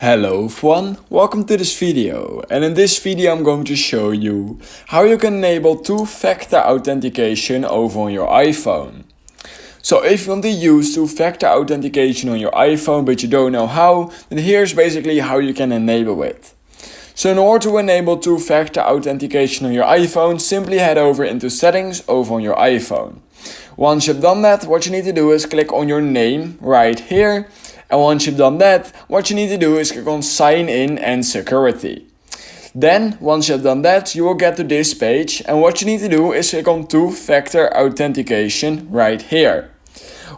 Hello everyone, welcome to this video, and in this video I'm going to show you how you can enable two-factor authentication over on your iPhone. So if you want to use two-factor authentication on your iPhone but you don't know how, then here's basically how you can enable it. So in order to enable two-factor authentication on your iPhone, simply head over into settings over on your iPhone. Once you've done that, what you need to do is click on your name right here. And once you've done that, what you need to do is click on sign in and security. Then, once you've done that, you will get to this page, and what you need to do is click on two-factor authentication right here.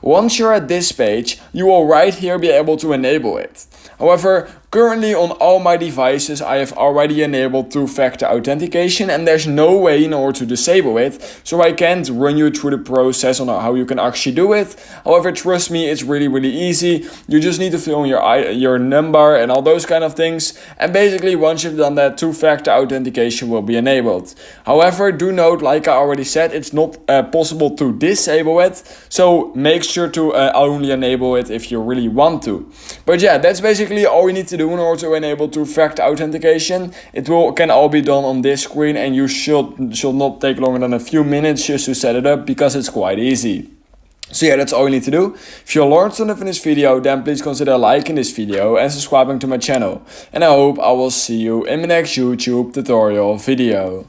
Once you're at this page, you will right here be able to enable it. However, currently on all my devices I have already enabled two-factor authentication and there's no way in order to disable it, so I can't run you through the process on how you can actually do it. However, trust me, it's really easy. You just need to fill in your number and all those kind of things, and basically once you've done that, two-factor authentication will be enabled. However, do note, like I already said, it's not possible to disable it, so make sure to only enable it if you really want to. But yeah, that's basically all you need to do in order to enable two-factor authentication. It can all be done on this screen, and you should not take longer than a few minutes just to set it up because it's quite easy. So yeah, that's all you need to do. If you learned something from this video, then please consider liking this video and subscribing to my channel. And I hope I will see you in the next YouTube tutorial video.